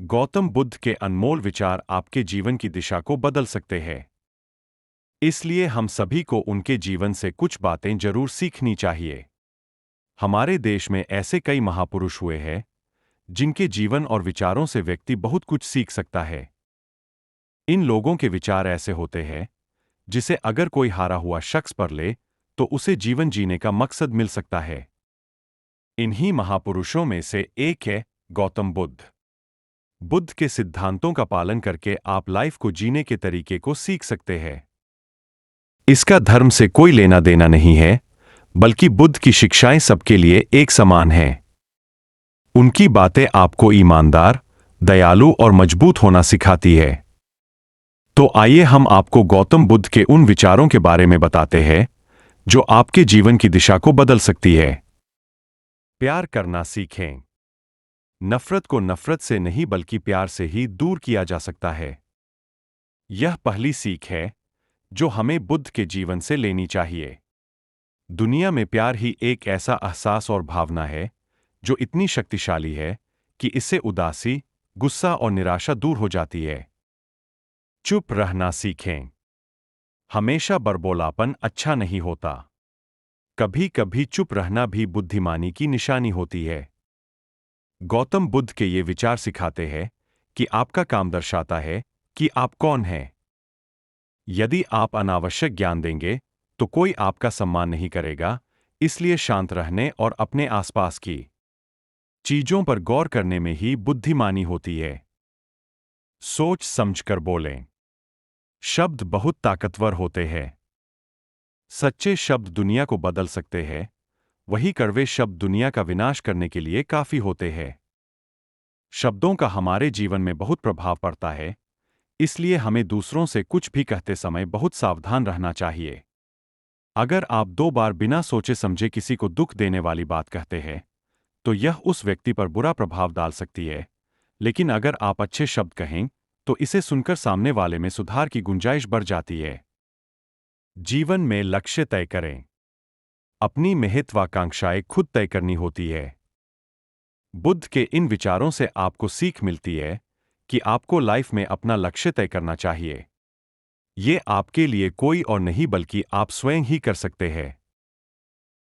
गौतम बुद्ध के अनमोल विचार आपके जीवन की दिशा को बदल सकते हैं। इसलिए हम सभी को उनके जीवन से कुछ बातें जरूर सीखनी चाहिए। हमारे देश में ऐसे कई महापुरुष हुए हैं जिनके जीवन और विचारों से व्यक्ति बहुत कुछ सीख सकता है। इन लोगों के विचार ऐसे होते हैं जिसे अगर कोई हारा हुआ शख्स पढ़ ले तो उसे जीवन जीने का मकसद मिल सकता है। इन्हीं महापुरुषों में से एक है गौतम बुद्ध। बुद्ध के सिद्धांतों का पालन करके आप लाइफ को जीने के तरीके को सीख सकते हैं। इसका धर्म से कोई लेना देना नहीं है, बल्कि बुद्ध की शिक्षाएं सबके लिए एक समान हैं। उनकी बातें आपको ईमानदार, दयालु और मजबूत होना सिखाती है। तो आइए हम आपको गौतम बुद्ध के उन विचारों के बारे में बताते हैं जो आपके जीवन की दिशा को बदल सकती है। प्यार करना सीखें। नफरत को नफरत से नहीं बल्कि प्यार से ही दूर किया जा सकता है। यह पहली सीख है जो हमें बुद्ध के जीवन से लेनी चाहिए। दुनिया में प्यार ही एक ऐसा एहसास और भावना है जो इतनी शक्तिशाली है कि इससे उदासी, गुस्सा और निराशा दूर हो जाती है। चुप रहना सीखें। हमेशा बड़बोलापन अच्छा नहीं होता। कभी कभी चुप रहना भी बुद्धिमानी की निशानी होती है। गौतम बुद्ध के ये विचार सिखाते हैं कि आपका काम दर्शाता है कि आप कौन हैं। यदि आप अनावश्यक ज्ञान देंगे तो कोई आपका सम्मान नहीं करेगा, इसलिए शांत रहने और अपने आसपास की चीजों पर गौर करने में ही बुद्धिमानी होती है। सोच समझकर बोलें। शब्द बहुत ताकतवर होते हैं। सच्चे शब्द दुनिया को बदल सकते हैं, वही कड़वे शब्द दुनिया का विनाश करने के लिए काफी होते हैं। शब्दों का हमारे जीवन में बहुत प्रभाव पड़ता है, इसलिए हमें दूसरों से कुछ भी कहते समय बहुत सावधान रहना चाहिए। अगर आप 2 बार बिना सोचे समझे किसी को दुख देने वाली बात कहते हैं तो यह उस व्यक्ति पर बुरा प्रभाव डाल सकती है, लेकिन अगर आप अच्छे शब्द कहें तो इसे सुनकर सामने वाले में सुधार की गुंजाइश बढ़ जाती है। जीवन में लक्ष्य तय करें। अपनी महत्वाकांक्षाएं खुद तय करनी होती है। बुद्ध के इन विचारों से आपको सीख मिलती है कि आपको लाइफ में अपना लक्ष्य तय करना चाहिए। ये आपके लिए कोई और नहीं बल्कि आप स्वयं ही कर सकते हैं।